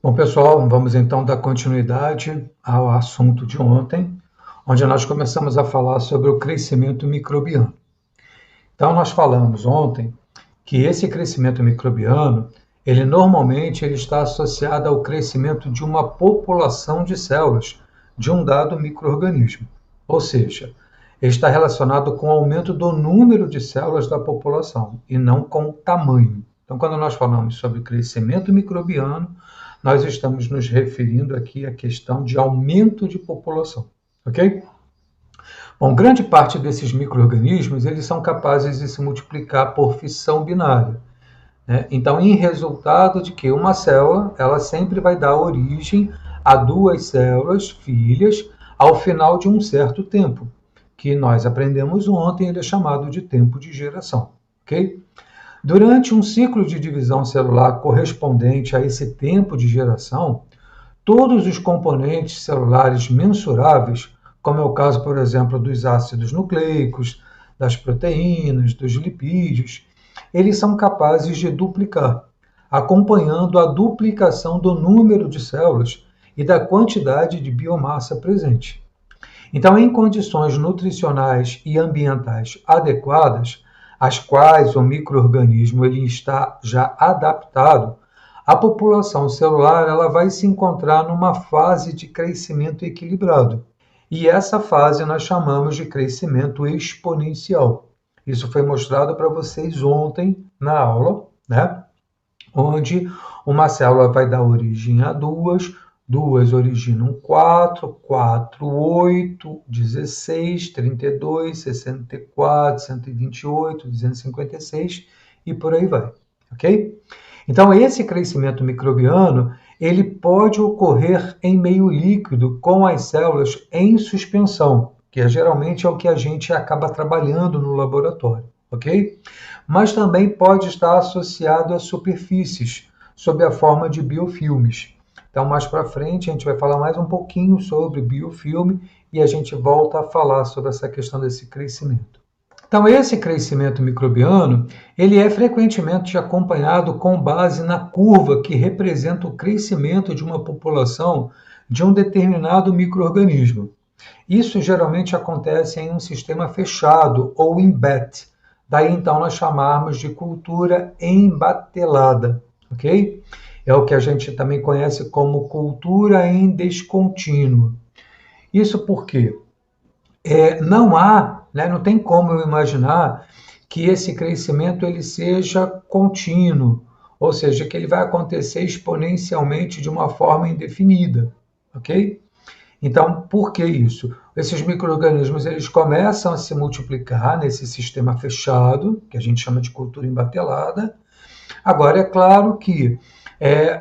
Bom, pessoal, vamos então dar continuidade ao assunto de ontem, onde nós começamos a falar sobre o crescimento microbiano. Então, nós falamos ontem que esse crescimento microbiano, ele está associado ao crescimento de uma população de células de um dado micro-organismo. Ou seja, ele está relacionado com o aumento do número de células da população e não com o tamanho. Então, quando nós falamos sobre crescimento microbiano, nós estamos nos referindo aqui à questão de aumento de população, ok? Bom, grande parte desses micro-organismos, eles são capazes de se multiplicar por fissão binária, né? Então, em resultado de que uma célula, ela sempre vai dar origem a duas células filhas ao final de um certo tempo, que nós aprendemos ontem, ele é chamado de tempo de geração, ok? Durante um ciclo de divisão celular correspondente a esse tempo de geração, todos os componentes celulares mensuráveis, como é o caso, por exemplo, dos ácidos nucleicos, das proteínas, dos lipídios, eles são capazes de duplicar, acompanhando a duplicação do número de células e da quantidade de biomassa presente. Então, em condições nutricionais e ambientais adequadas, às quais o micro-organismo ele está já adaptado, a população celular ela vai se encontrar numa fase de crescimento equilibrado. E essa fase nós chamamos de crescimento exponencial. Isso foi mostrado para vocês ontem na aula, né? Onde uma célula vai dar origem a duas originam 4, 8, 16, 32, 64, 128, 256 e por aí vai, ok? Então, esse crescimento microbiano, ele pode ocorrer em meio líquido com as células em suspensão, que geralmente é o que a gente acaba trabalhando no laboratório, ok? Mas também pode estar associado a superfícies, sob a forma de biofilmes. Então, mais para frente, a gente vai falar mais um pouquinho sobre biofilme e a gente volta a falar sobre essa questão desse crescimento. Então, esse crescimento microbiano, ele é frequentemente acompanhado com base na curva que representa o crescimento de uma população de um determinado micro-organismo. Isso geralmente acontece em um sistema fechado ou embed. Daí, então, nós chamarmos de cultura embatelada, ok? É o que a gente também conhece como cultura em descontínuo. Isso porque não tem como eu imaginar que esse crescimento ele seja contínuo, ou seja, que ele vai acontecer exponencialmente de uma forma indefinida, ok? Então, por que isso? Esses micro-organismos eles começam a se multiplicar nesse sistema fechado, que a gente chama de cultura embatelada. Agora, é claro que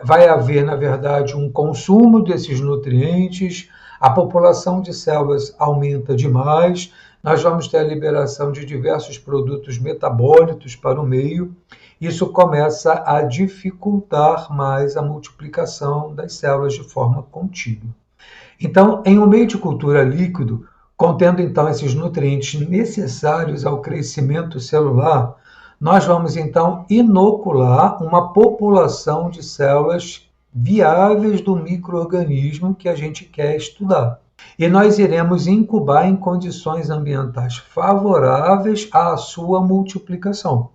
vai haver, na verdade, um consumo desses nutrientes, a população de células aumenta demais, nós vamos ter a liberação de diversos produtos metabólitos para o meio, isso começa a dificultar mais a multiplicação das células de forma contínua. Então, em um meio de cultura líquido, contendo então esses nutrientes necessários ao crescimento celular, nós vamos então inocular uma população de células viáveis do micro-organismo que a gente quer estudar. E nós iremos incubar em condições ambientais favoráveis à sua multiplicação.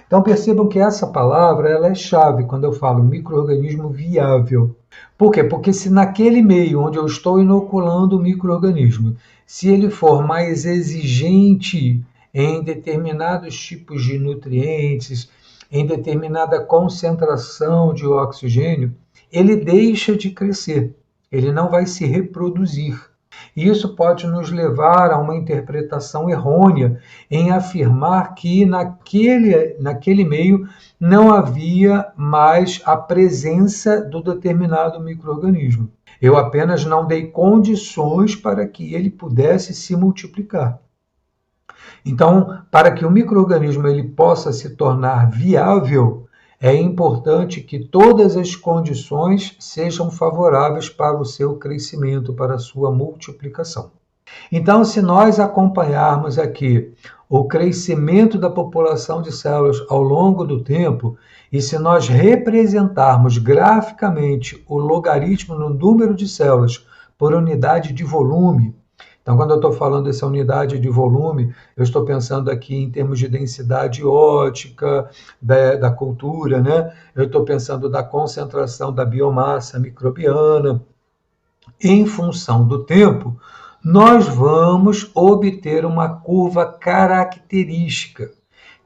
Então percebam que essa palavra ela é chave quando eu falo micro-organismo viável. Por quê? Porque se naquele meio onde eu estou inoculando o micro-organismo, se ele for mais exigente em determinados tipos de nutrientes, em determinada concentração de oxigênio, ele deixa de crescer, ele não vai se reproduzir. E isso pode nos levar a uma interpretação errônea em afirmar que naquele meio não havia mais a presença do determinado micro-organismo. Eu apenas não dei condições para que ele pudesse se multiplicar. Então, para que o micro-organismo ele possa se tornar viável, é importante que todas as condições sejam favoráveis para o seu crescimento, para a sua multiplicação. Então, se nós acompanharmos aqui o crescimento da população de células ao longo do tempo, e se nós representarmos graficamente o logaritmo no número de células por unidade de volume, então, quando eu estou falando dessa unidade de volume, eu estou pensando aqui em termos de densidade ótica da cultura, né? Eu estou pensando da concentração da biomassa microbiana. Em função do tempo, nós vamos obter uma curva característica,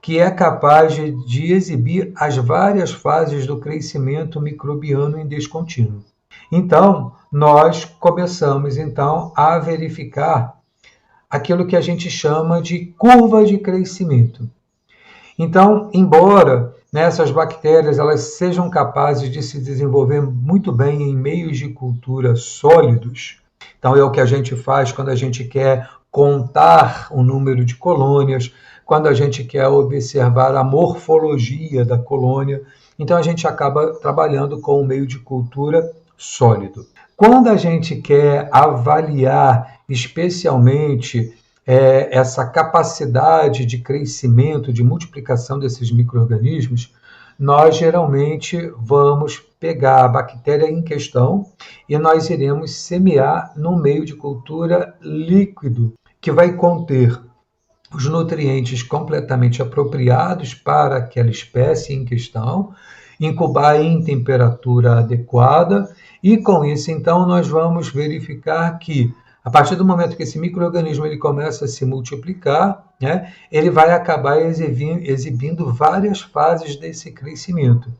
que é capaz de exibir as várias fases do crescimento microbiano em descontínuo. Então, nós começamos então a verificar aquilo que a gente chama de curva de crescimento. Então, embora essas bactérias elas sejam capazes de se desenvolver muito bem em meios de cultura sólidos, então é o que a gente faz quando a gente quer contar o número de colônias, quando a gente quer observar a morfologia da colônia, então a gente acaba trabalhando com um meio de cultura sólido. Quando a gente quer avaliar especialmente essa capacidade de crescimento, de multiplicação desses micro-organismos, nós geralmente vamos pegar a bactéria em questão e nós iremos semear no meio de cultura líquido, que vai conter os nutrientes completamente apropriados para aquela espécie em questão, incubar em temperatura adequada, e com isso, então, nós vamos verificar que, a partir do momento que esse micro-organismo ele começa a se multiplicar, né, ele vai acabar exibindo várias fases desse crescimento.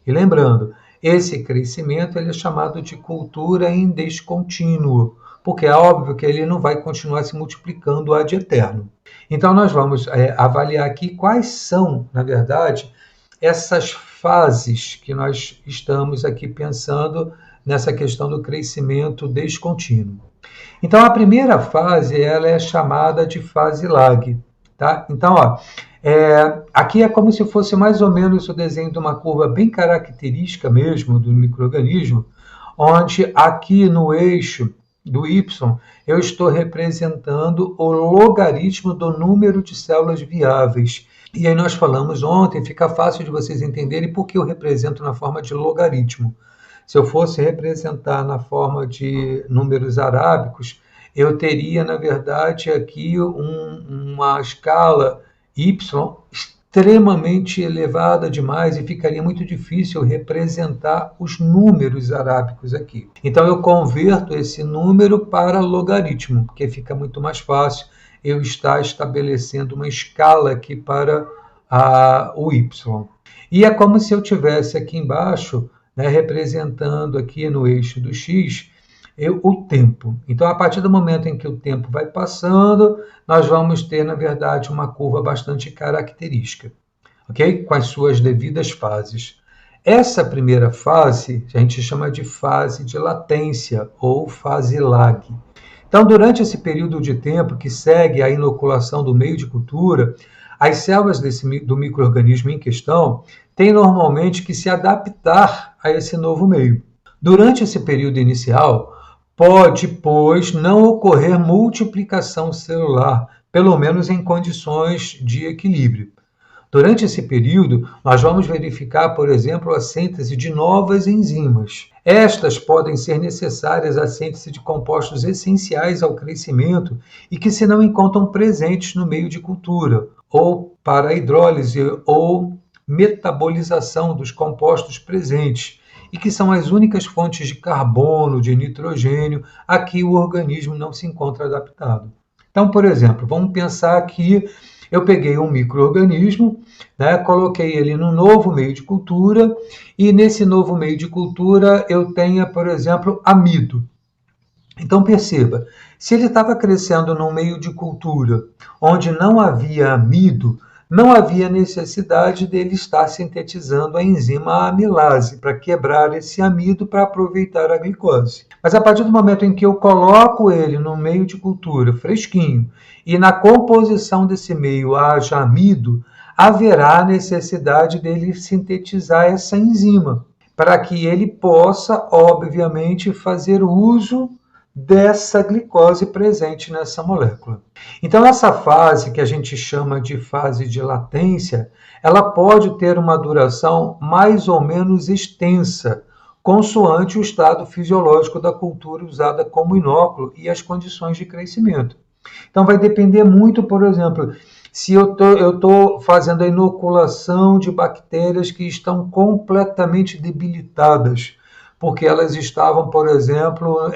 E lembrando, esse crescimento ele é chamado de cultura em descontínuo, porque é óbvio que ele não vai continuar se multiplicando ad eterno. Então, nós vamos avaliar aqui quais são, na verdade, essas fases que nós estamos aqui pensando nessa questão do crescimento descontínuo. Então, a primeira fase ela é chamada de fase lag. Tá? Então, aqui é como se fosse mais ou menos o desenho de uma curva bem característica mesmo do micro-organismo, onde aqui no eixo do Y eu estou representando o logaritmo do número de células viáveis. E aí nós falamos ontem, fica fácil de vocês entenderem por que eu represento na forma de logaritmo. Se eu fosse representar na forma de números arábicos, eu teria, na verdade, aqui uma escala y extremamente elevada demais e ficaria muito difícil representar os números arábicos aqui. Então, eu converto esse número para logaritmo, porque fica muito mais fácil eu estar estabelecendo uma escala aqui para o y. E é como se eu tivesse aqui embaixo, né, representando aqui no eixo do x, o tempo. Então, a partir do momento em que o tempo vai passando, nós vamos ter, na verdade, uma curva bastante característica, ok? Com as suas devidas fases. Essa primeira fase, a gente chama de fase de latência, ou fase lag. Então, durante esse período de tempo que segue a inoculação do meio de cultura, as células do micro-organismo em questão têm normalmente que se adaptar a esse novo meio. Durante esse período inicial, pode, pois, não ocorrer multiplicação celular, pelo menos em condições de equilíbrio. Durante esse período, nós vamos verificar, por exemplo, a síntese de novas enzimas. Estas podem ser necessárias à síntese de compostos essenciais ao crescimento e que se não encontram presentes no meio de cultura, ou para a hidrólise ou metabolização dos compostos presentes, e que são as únicas fontes de carbono, de nitrogênio, a que o organismo não se encontra adaptado. Então, por exemplo, vamos pensar que eu peguei um micro-organismo, né, coloquei ele num novo meio de cultura, e nesse novo meio de cultura eu tenha, por exemplo, amido. Então perceba, se ele estava crescendo num meio de cultura onde não havia amido, não havia necessidade dele estar sintetizando a enzima amilase para quebrar esse amido para aproveitar a glicose. Mas a partir do momento em que eu coloco ele no meio de cultura fresquinho e na composição desse meio haja amido, haverá necessidade dele sintetizar essa enzima para que ele possa, obviamente, fazer uso dessa glicose presente nessa molécula. Então, essa fase, que a gente chama de fase de latência, ela pode ter uma duração mais ou menos extensa, consoante o estado fisiológico da cultura usada como inóculo e as condições de crescimento. Então, vai depender muito, por exemplo, se eu estou fazendo a inoculação de bactérias que estão completamente debilitadas, porque elas estavam, por exemplo,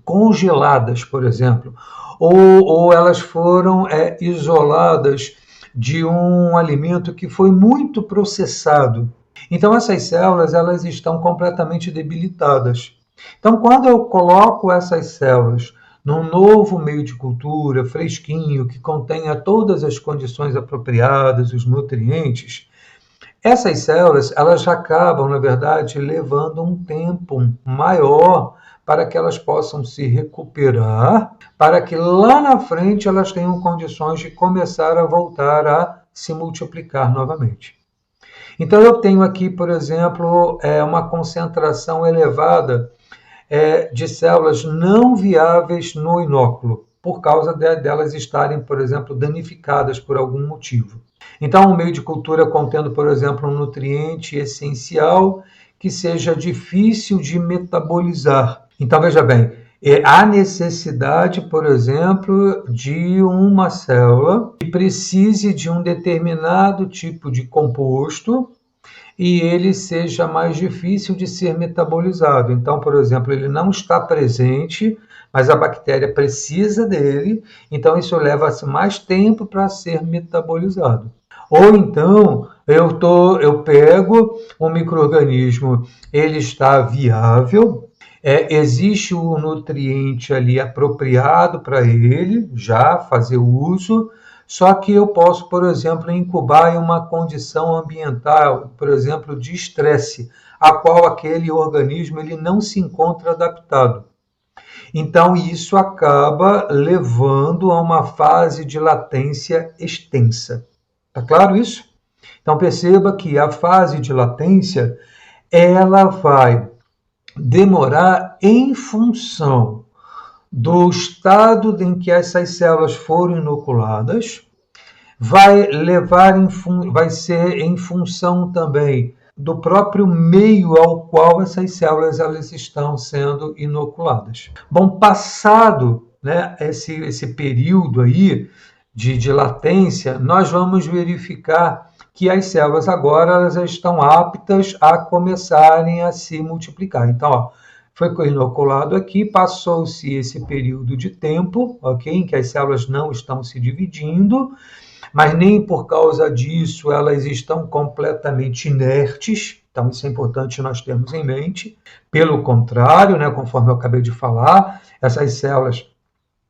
congeladas, por exemplo, ou elas foram isoladas de um alimento que foi muito processado. Então, essas células elas estão completamente debilitadas. Então, quando eu coloco essas células num novo meio de cultura, fresquinho, que contenha todas as condições apropriadas, os nutrientes, essas células elas já acabam, na verdade, levando um tempo maior para que elas possam se recuperar, para que lá na frente elas tenham condições de começar a voltar a se multiplicar novamente. Então, eu tenho aqui, por exemplo, uma concentração elevada de células não viáveis no inóculo, por causa delas estarem, por exemplo, danificadas por algum motivo. Então, um meio de cultura contendo, por exemplo, um nutriente essencial que seja difícil de metabolizar. Então, veja bem, há necessidade, por exemplo, de uma célula que precise de um determinado tipo de composto e ele seja mais difícil de ser metabolizado. Então, por exemplo, ele não está presente, mas a bactéria precisa dele, então isso leva mais tempo para ser metabolizado. Ou então, eu pego um micro-organismo, ele está viável, existe o nutriente ali apropriado para ele, já fazer uso, só que eu posso, por exemplo, incubar em uma condição ambiental, por exemplo, de estresse, a qual aquele organismo ele não se encontra adaptado. Então, isso acaba levando a uma fase de latência extensa. Tá claro isso? Então, perceba que a fase de latência, ela vai demorar em função do estado em que essas células foram inoculadas, vai ser em função também do próprio meio ao qual essas células elas estão sendo inoculadas. Bom, passado, né, esse período aí de latência, nós vamos verificar que as células agora elas já estão aptas a começarem a se multiplicar. Então, ó, foi inoculado aqui, passou-se esse período de tempo, ok, em que as células não estão se dividindo, mas nem por causa disso elas estão completamente inertes. Então, isso é importante nós termos em mente. Pelo contrário, né, conforme eu acabei de falar, essas células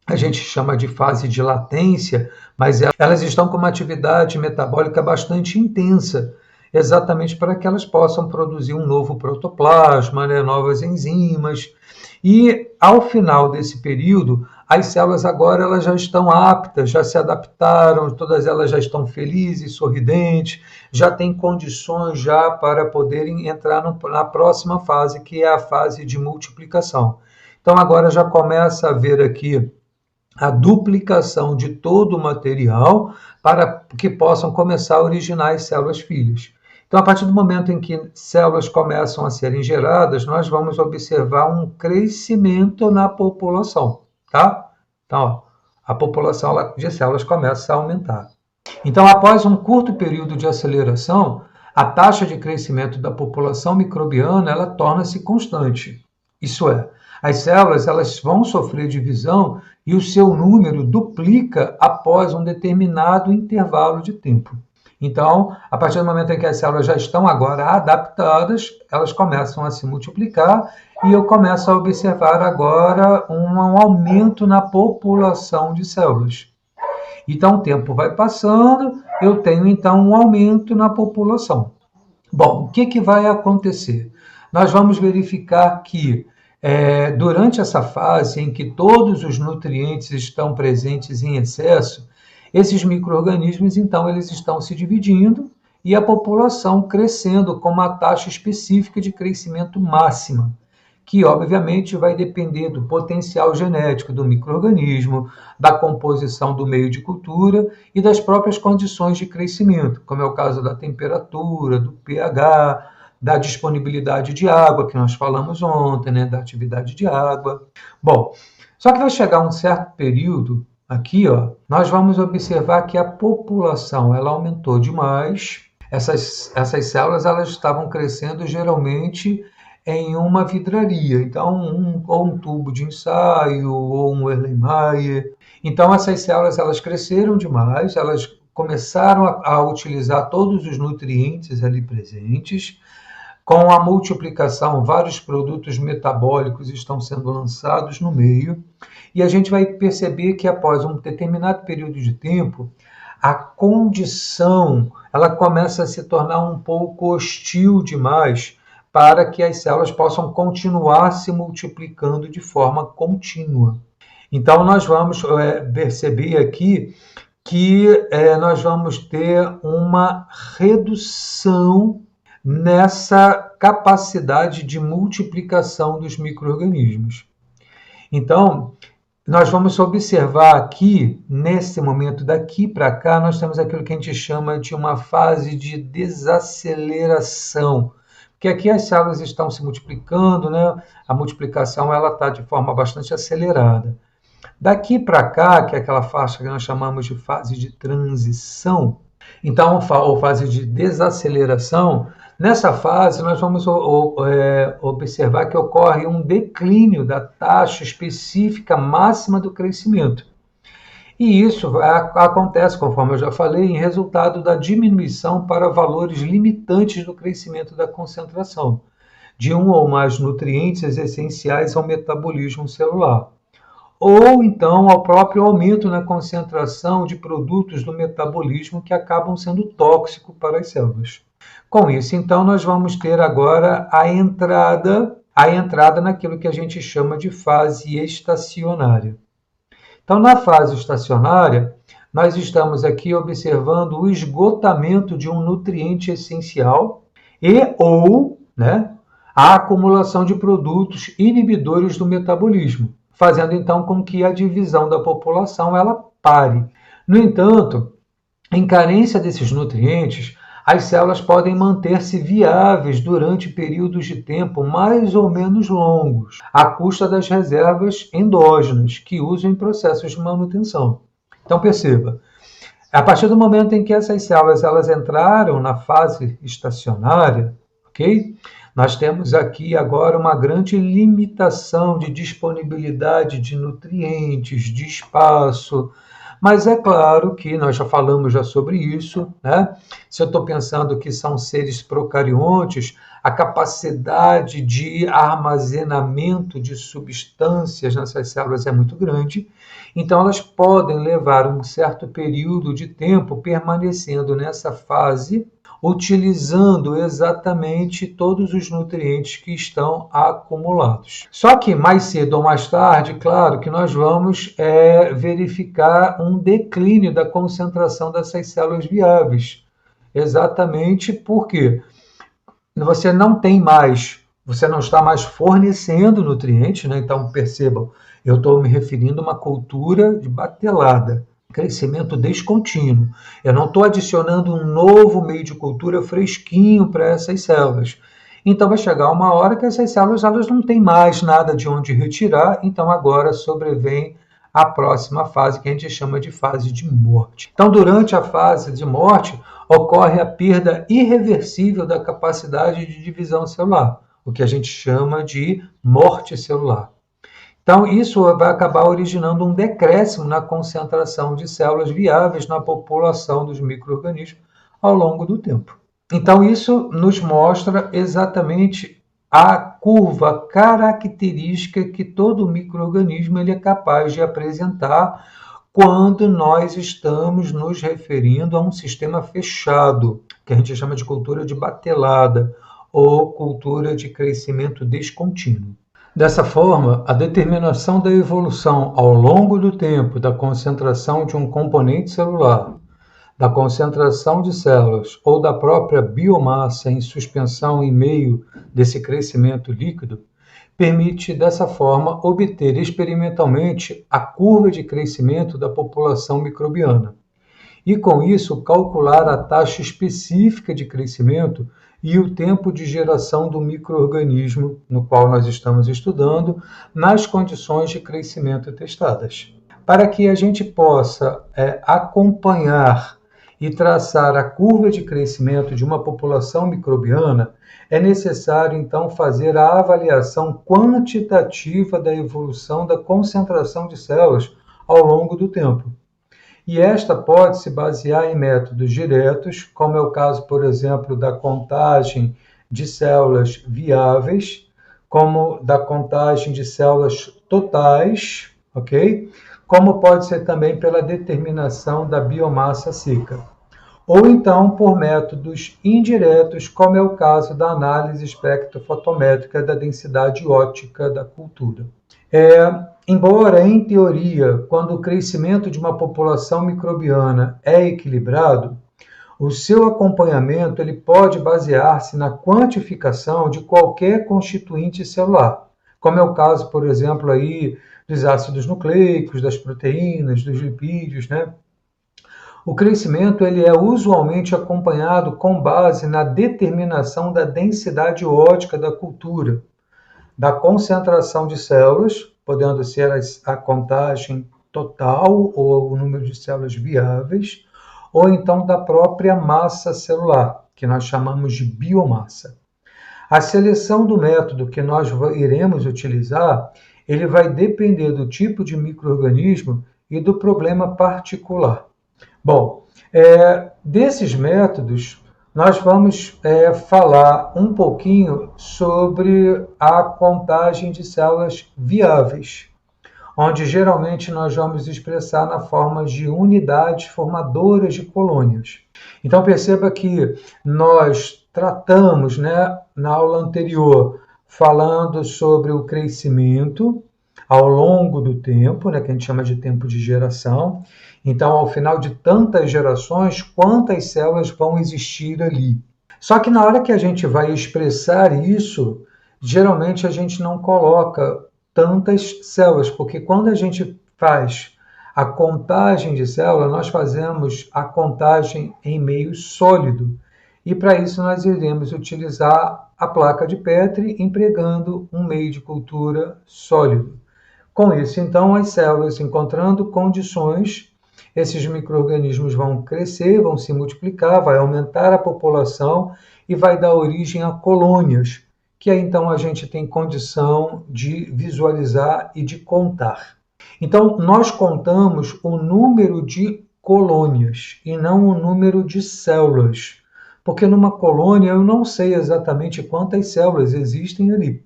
a gente chama de fase de latência, mas elas estão com uma atividade metabólica bastante intensa, exatamente para que elas possam produzir um novo protoplasma, né, novas enzimas. E, ao final desse período, as células agora elas já estão aptas, já se adaptaram, todas elas já estão felizes, sorridentes, já têm condições já para poderem entrar na próxima fase, que é a fase de multiplicação. Então, agora já começa a haver aqui a duplicação de todo o material para que possam começar a originar as células filhas. Então, a partir do momento em que células começam a serem geradas, nós vamos observar um crescimento na população, tá? Então, ó, a população de células começa a aumentar. Então, após um curto período de aceleração, a taxa de crescimento da população microbiana ela torna-se constante. Isso é, as células elas vão sofrer divisão e o seu número duplica após um determinado intervalo de tempo. Então, a partir do momento em que as células já estão agora adaptadas, elas começam a se multiplicar e eu começo a observar agora um aumento na população de células. Então, o tempo vai passando, eu tenho então um aumento na população. Bom, o que vai acontecer? Nós vamos verificar que durante essa fase em que todos os nutrientes estão presentes em excesso, esses micro-organismos, então, eles estão se dividindo e a população crescendo com uma taxa específica de crescimento máxima, que obviamente vai depender do potencial genético do micro-organismo, da composição do meio de cultura e das próprias condições de crescimento, como é o caso da temperatura, do pH, da disponibilidade de água, que nós falamos ontem, né, da atividade de água. Bom, só que vai chegar um certo período, aqui, ó, nós vamos observar que a população ela aumentou demais. Essas células elas estavam crescendo geralmente em uma vidraria, então ou um tubo de ensaio ou um Erlenmeyer. Então essas células elas cresceram demais, elas começaram a utilizar todos os nutrientes ali presentes. Com a multiplicação, vários produtos metabólicos estão sendo lançados no meio, e a gente vai perceber que após um determinado período de tempo, a condição ela começa a se tornar um pouco hostil demais para que as células possam continuar se multiplicando de forma contínua. Então, nós vamos perceber aqui que nós vamos ter uma redução nessa capacidade de multiplicação dos micro-organismos. Então, nós vamos observar aqui, nesse momento daqui para cá, nós temos aquilo que a gente chama de uma fase de desaceleração, porque aqui as células estão se multiplicando, né? A multiplicação ela está de forma bastante acelerada. Daqui para cá, que é aquela faixa que nós chamamos de fase de transição, então, ou fase de desaceleração, nessa fase nós vamos observar que ocorre um declínio da taxa específica máxima do crescimento. E isso acontece, conforme eu já falei, em resultado da diminuição para valores limitantes do crescimento da concentração de um ou mais nutrientes essenciais ao metabolismo celular, ou então ao próprio aumento na concentração de produtos do metabolismo que acabam sendo tóxicos para as células. Com isso, então, nós vamos ter agora a entrada naquilo que a gente chama de fase estacionária. Então, na fase estacionária, nós estamos aqui observando o esgotamento de um nutriente essencial ou a acumulação de produtos inibidores do metabolismo, fazendo então com que a divisão da população ela pare. No entanto, em carência desses nutrientes, as células podem manter-se viáveis durante períodos de tempo mais ou menos longos, à custa das reservas endógenas que usam em processos de manutenção. Então perceba, a partir do momento em que essas células elas entraram na fase estacionária, ok? Nós temos aqui agora uma grande limitação de disponibilidade de nutrientes, de espaço, mas é claro que nós já falamos sobre isso, né? Se eu estou pensando que são seres procariontes, a capacidade de armazenamento de substâncias nessas células é muito grande, então elas podem levar um certo período de tempo permanecendo nessa fase, utilizando exatamente todos os nutrientes que estão acumulados. Só que mais cedo ou mais tarde, claro que nós vamos verificar um declínio da concentração dessas células viáveis. Exatamente porque você não está mais fornecendo nutrientes, né? Então percebam, eu estou me referindo a uma cultura de batelada, crescimento descontínuo. Eu não estou adicionando um novo meio de cultura fresquinho para essas células. Então vai chegar uma hora que essas células elas não têm mais nada de onde retirar, então agora sobrevém a próxima fase, que a gente chama de fase de morte. Então, durante a fase de morte, ocorre a perda irreversível da capacidade de divisão celular, o que a gente chama de morte celular. Então, isso vai acabar originando um decréscimo na concentração de células viáveis na população dos micro-organismos ao longo do tempo. Então, isso nos mostra exatamente a curva característica que todo micro-organismo ele é capaz de apresentar quando nós estamos nos referindo a um sistema fechado, que a gente chama de cultura de batelada ou cultura de crescimento descontínuo. Dessa forma, a determinação da evolução ao longo do tempo da concentração de um componente celular, da concentração de células ou da própria biomassa em suspensão em meio desse crescimento líquido permite, dessa forma, obter experimentalmente a curva de crescimento da população microbiana e, com isso, calcular a taxa específica de crescimento e o tempo de geração do micro-organismo no qual nós estamos estudando, nas condições de crescimento testadas. Para que a gente possa acompanhar e traçar a curva de crescimento de uma população microbiana, é necessário, então, fazer a avaliação quantitativa da evolução da concentração de células ao longo do tempo. E esta pode se basear em métodos diretos, como é o caso, por exemplo, da contagem de células viáveis, como da contagem de células totais, ok? Como pode ser também pela determinação da biomassa seca. Ou então por métodos indiretos, como é o caso da análise espectrofotométrica da densidade ótica da cultura. Embora, em teoria, quando o crescimento de uma população microbiana é equilibrado, o seu acompanhamento ele pode basear-se na quantificação de qualquer constituinte celular, como é o caso, por exemplo, aí, dos ácidos nucleicos, das proteínas, dos lipídios, né? O crescimento ele é usualmente acompanhado com base na determinação da densidade ótica da cultura, da concentração de células, podendo ser a contagem total ou o número de células viáveis, ou então da própria massa celular, que nós chamamos de biomassa. A seleção do método que nós iremos utilizar, ele vai depender do tipo de micro-organismo e do problema particular. Bom, desses métodos, nós vamos falar um pouquinho sobre a contagem de células viáveis, onde geralmente nós vamos expressar na forma de unidades formadoras de colônias. Então perceba que nós tratamos, né, na aula anterior, falando sobre o crescimento ao longo do tempo, né, que a gente chama de tempo de geração. Então, ao final de tantas gerações, quantas células vão existir ali? Só que na hora que a gente vai expressar isso, geralmente a gente não coloca tantas células, porque quando a gente faz a contagem de células, nós fazemos a contagem em meio sólido. E para isso nós iremos utilizar a placa de Petri empregando um meio de cultura sólido. Com isso, então, as células encontrando condições, esses micro-organismos vão crescer, vão se multiplicar, vai aumentar a população e vai dar origem a colônias, que aí então a gente tem condição de visualizar e de contar. Então, nós contamos o número de colônias e não o número de células, porque numa colônia eu não sei exatamente quantas células existem ali.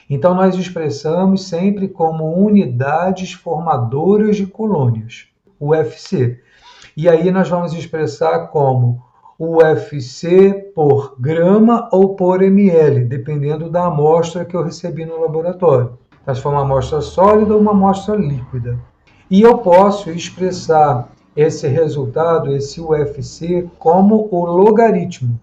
Então, nós expressamos sempre como unidades formadoras de colônias, UFC. E aí nós vamos expressar como UFC por grama ou por ml, dependendo da amostra que eu recebi no laboratório. Se for uma amostra sólida ou uma amostra líquida. E eu posso expressar esse resultado, esse UFC, como o logaritmo.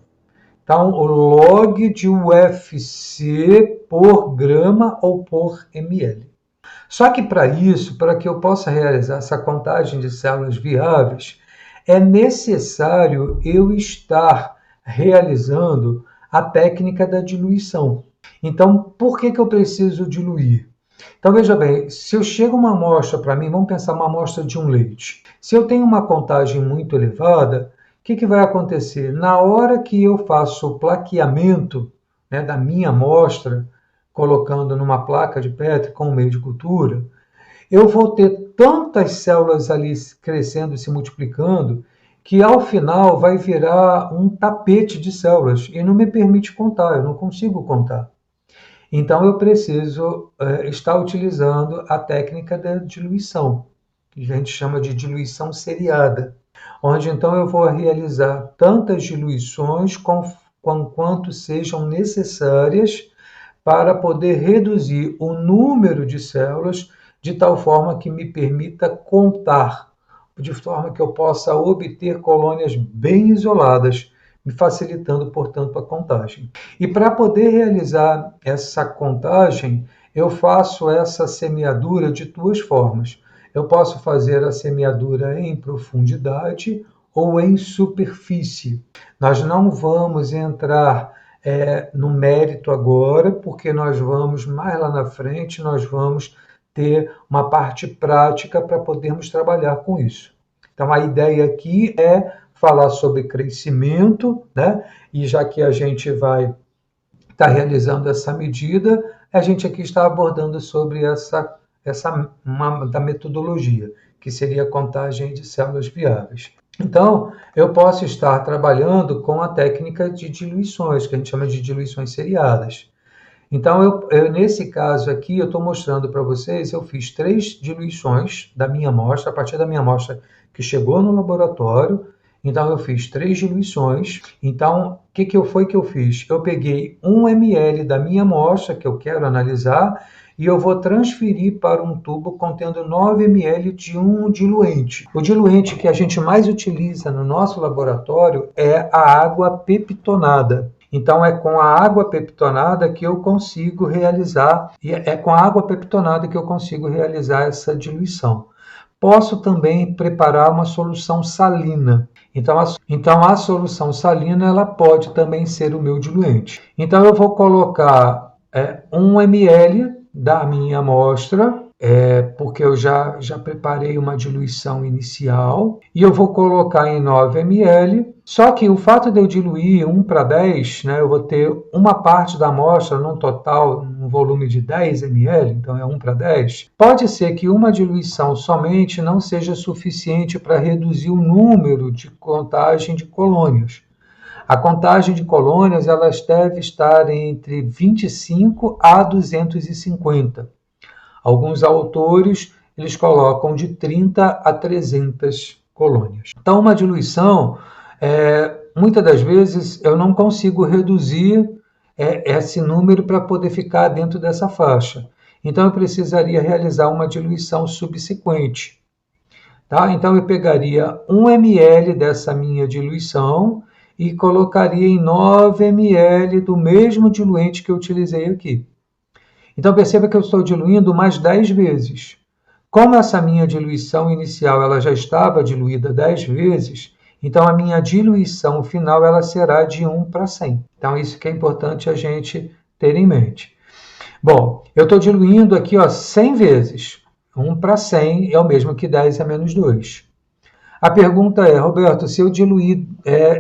Então, o log de UFC por grama ou por ml. Só que para isso, para que eu possa realizar essa contagem de células viáveis, é necessário eu estar realizando a técnica da diluição. Então, por que eu preciso diluir? Então, veja bem, se eu chego uma amostra para mim, vamos pensar uma amostra de um leite. Se eu tenho uma contagem muito elevada, o que vai acontecer? Na hora que eu faço o plaqueamento, né, da minha amostra, colocando numa placa de Petri com meio de cultura, eu vou ter tantas células ali crescendo e se multiplicando que ao final vai virar um tapete de células e não me permite contar, eu não consigo contar. Então eu preciso estar utilizando a técnica da diluição, que a gente chama de diluição seriada, onde então eu vou realizar tantas diluições quanto sejam necessárias para poder reduzir o número de células de tal forma que me permita contar, de forma que eu possa obter colônias bem isoladas, me facilitando, portanto, a contagem. E para poder realizar essa contagem, eu faço essa semeadura de duas formas. Eu posso fazer a semeadura em profundidade ou em superfície. Nós não vamos entrar no mérito agora, porque nós vamos, mais lá na frente, nós vamos ter uma parte prática para podermos trabalhar com isso. Então, a ideia aqui é falar sobre crescimento, né? E já que a gente vai estar realizando essa medida, a gente aqui está abordando sobre da metodologia, que seria a contagem de células viáveis. Então, eu posso estar trabalhando com a técnica de diluições, que a gente chama de diluições seriadas. Então, nesse caso aqui, eu estou mostrando para vocês, eu fiz 3 diluições da minha amostra, a partir da minha amostra que chegou no laboratório. Então, eu fiz 3 diluições. Então, o que eu fiz? Eu peguei 1 ml da minha amostra, que eu quero analisar, e eu vou transferir para um tubo contendo 9 ml de um diluente. O diluente que a gente mais utiliza no nosso laboratório é a água peptonada. Então, é com a água peptonada que eu consigo realizar, essa diluição. Posso também preparar uma solução salina. Então, a solução salina ela pode também ser o meu diluente. Então, eu vou colocar 1 ml da minha amostra, porque eu já preparei uma diluição inicial, e eu vou colocar em 9 ml. Só que o fato de eu diluir 1:10, né, eu vou ter uma parte da amostra num total, num volume de 10 ml, então é 1:10. Pode ser que uma diluição somente não seja suficiente para reduzir o número de contagem de colônias. A contagem de colônias elas deve estar entre 25 a 250. Alguns autores eles colocam de 30 a 300 colônias. Então, uma diluição, muitas das vezes, eu não consigo reduzir esse número para poder ficar dentro dessa faixa. Então, eu precisaria realizar uma diluição subsequente. Tá? Então, eu pegaria 1 ml dessa minha diluição e colocaria em 9 ml do mesmo diluente que eu utilizei aqui. Então, perceba que eu estou diluindo mais 10 vezes. Como essa minha diluição inicial ela já estava diluída 10 vezes, então a minha diluição final ela será de 1:100. Então, isso que é importante a gente ter em mente. Bom, eu estou diluindo aqui 100 vezes. 1:100 é o mesmo que 10 a menos 2. A pergunta é, Roberto, se eu diluir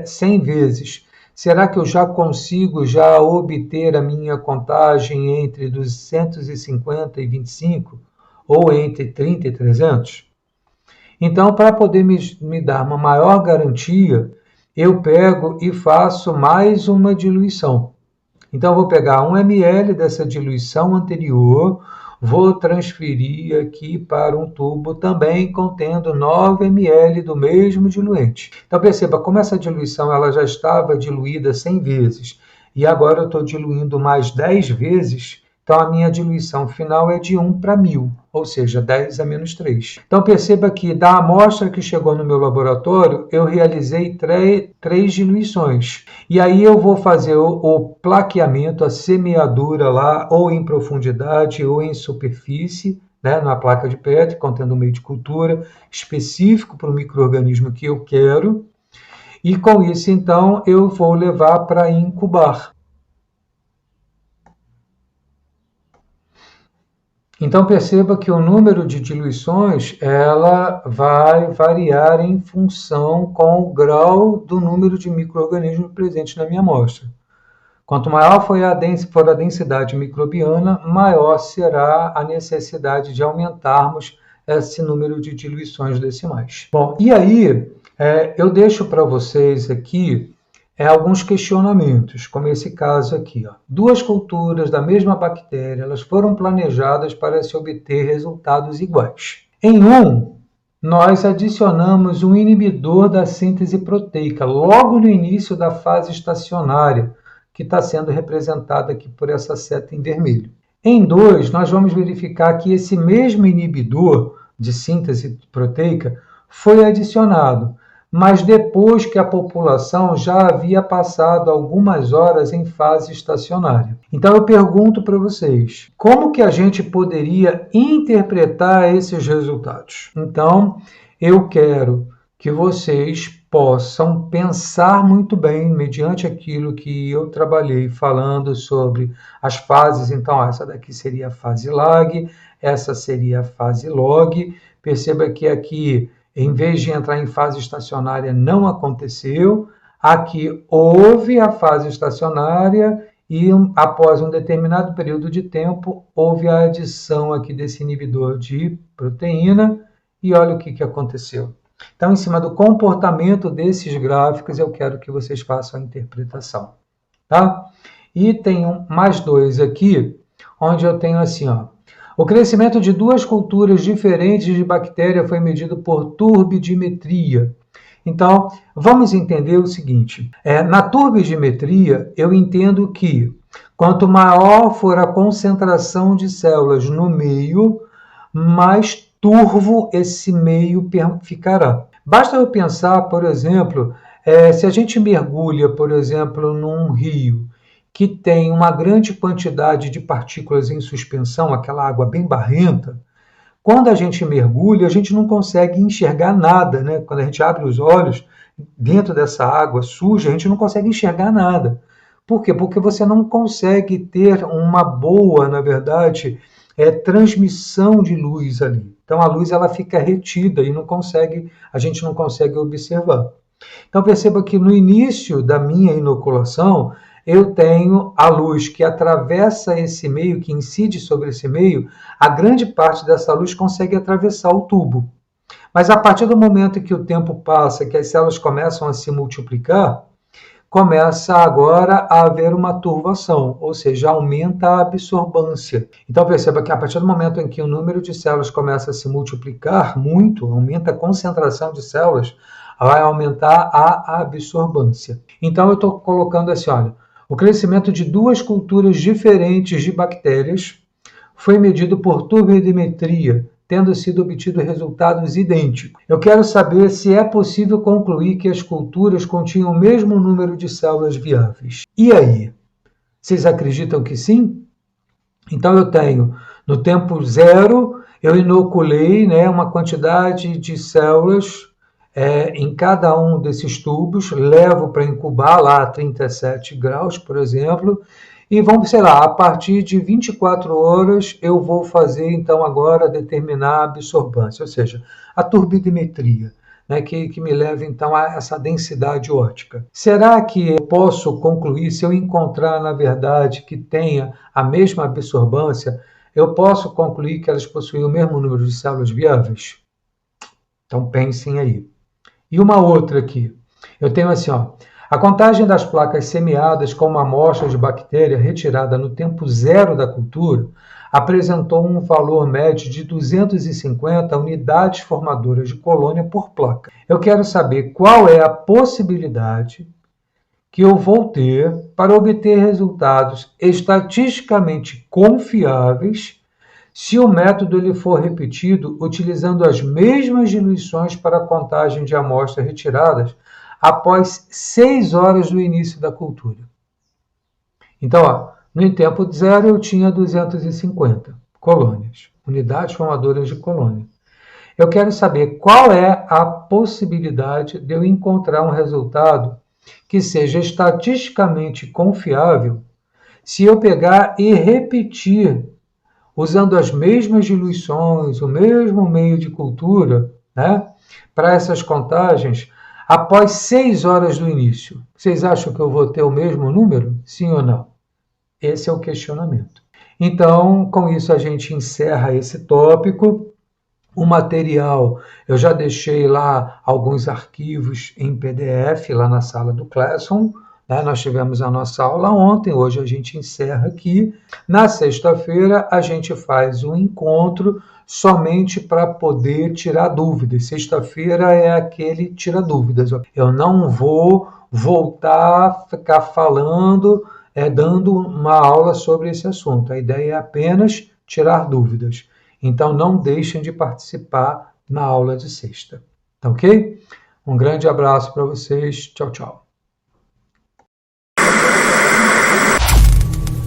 100 vezes, será que eu já consigo obter a minha contagem entre 250 e 25? Ou entre 30 e 300? Então, para poder me dar uma maior garantia, eu pego e faço mais uma diluição. Então, eu vou pegar 1 ml dessa diluição anterior, vou transferir aqui para um tubo também contendo 9 ml do mesmo diluente. Então, perceba como essa diluição ela já estava diluída 100 vezes e agora eu estou diluindo mais 10 vezes, então a minha diluição final é de 1:1000, ou seja, 10 a menos 3. Então, perceba que da amostra que chegou no meu laboratório, eu realizei 3 diluições. E aí eu vou fazer o plaqueamento, a semeadura lá, ou em profundidade ou em superfície, né, na placa de Petri, contendo um meio de cultura específico para o micro-organismo que eu quero. E com isso, então, eu vou levar para incubar. Então, perceba que o número de diluições ela vai variar em função com o grau do número de micro-organismos presentes na minha amostra. Quanto maior for a densidade microbiana, maior será a necessidade de aumentarmos esse número de diluições decimais. Bom, e aí eu deixo para vocês aqui alguns questionamentos, como esse caso aqui. 2 culturas da mesma bactéria, elas foram planejadas para se obter resultados iguais. Em nós adicionamos um inibidor da síntese proteica, logo no início da fase estacionária, que está sendo representada aqui por essa seta em vermelho. Em 2, nós vamos verificar que esse mesmo inibidor de síntese proteica foi adicionado, mas depois que a população já havia passado algumas horas em fase estacionária. Então eu pergunto para vocês, como que a gente poderia interpretar esses resultados? Então, eu quero que vocês possam pensar muito bem, mediante aquilo que eu trabalhei falando sobre as fases. Então, essa daqui seria a fase lag, essa seria a fase log. Perceba que aqui, em vez de entrar em fase estacionária, não aconteceu. Aqui houve a fase estacionária e após um determinado período de tempo, houve a adição aqui desse inibidor de proteína e olha o que aconteceu. Então, em cima do comportamento desses gráficos, eu quero que vocês façam a interpretação, tá? E tem mais dois aqui, onde eu tenho assim, ó. O crescimento de duas culturas diferentes de bactéria foi medido por turbidimetria. Então, vamos entender o seguinte. Na turbidimetria, eu entendo que quanto maior for a concentração de células no meio, mais turvo esse meio ficará. Basta eu pensar, por exemplo, se a gente mergulha, por exemplo, num rio que tem uma grande quantidade de partículas em suspensão, aquela água bem barrenta, quando a gente mergulha, a gente não consegue enxergar nada, né? Quando a gente abre os olhos dentro dessa água suja, a gente não consegue enxergar nada. Por quê? Porque você não consegue ter uma boa, na verdade, transmissão de luz ali. Então a luz ela fica retida e a gente não consegue observar. Então perceba que no início da minha inoculação, eu tenho a luz que atravessa esse meio, que incide sobre esse meio, a grande parte dessa luz consegue atravessar o tubo. Mas a partir do momento em que o tempo passa, que as células começam a se multiplicar, começa agora a haver uma turvação, ou seja, aumenta a absorvância. Então perceba que a partir do momento em que o número de células começa a se multiplicar muito, aumenta a concentração de células, vai aumentar a absorvância. Então eu estou colocando assim, olha, o crescimento de duas culturas diferentes de bactérias foi medido por turbidimetria, tendo sido obtidos resultados idênticos. Eu quero saber se é possível concluir que as culturas continham o mesmo número de células viáveis. E aí? Vocês acreditam que sim? Então eu tenho, no tempo zero, eu inoculei uma quantidade de células em cada um desses tubos, levo para incubar lá a 37 graus, por exemplo, e vamos, sei lá, a partir de 24 horas eu vou fazer, então, agora determinar a absorvância, ou seja, a turbidimetria, que me leva, então, a essa densidade ótica. Será que eu posso concluir, se eu encontrar, na verdade, que tenha a mesma absorvância, eu posso concluir que elas possuem o mesmo número de células viáveis? Então, pensem aí. E uma outra aqui. Eu tenho assim, ó. A contagem das placas semeadas com uma amostra de bactéria retirada no tempo zero da cultura apresentou um valor médio de 250 unidades formadoras de colônia por placa. Eu quero saber qual é a possibilidade que eu vou ter para obter resultados estatisticamente confiáveis se o método ele for repetido utilizando as mesmas diluições para a contagem de amostras retiradas após 6 horas do início da cultura. Então, no tempo zero eu tinha 250 colônias, unidades formadoras de colônia. Eu quero saber qual é a possibilidade de eu encontrar um resultado que seja estatisticamente confiável se eu pegar e repetir usando as mesmas diluições, o mesmo meio de cultura, para essas contagens, após 6 horas do início. Vocês acham que eu vou ter o mesmo número? Sim ou não? Esse é o questionamento. Então, com isso a gente encerra esse tópico. O material, eu já deixei lá alguns arquivos em PDF, lá na sala do Classroom. Nós tivemos a nossa aula ontem, hoje a gente encerra aqui. Na sexta-feira, a gente faz um encontro somente para poder tirar dúvidas. Sexta-feira é aquele tira dúvidas. Eu não vou voltar a ficar falando, dando uma aula sobre esse assunto. A ideia é apenas tirar dúvidas. Então, não deixem de participar na aula de sexta. Tá ok? Um grande abraço para vocês. Tchau, tchau.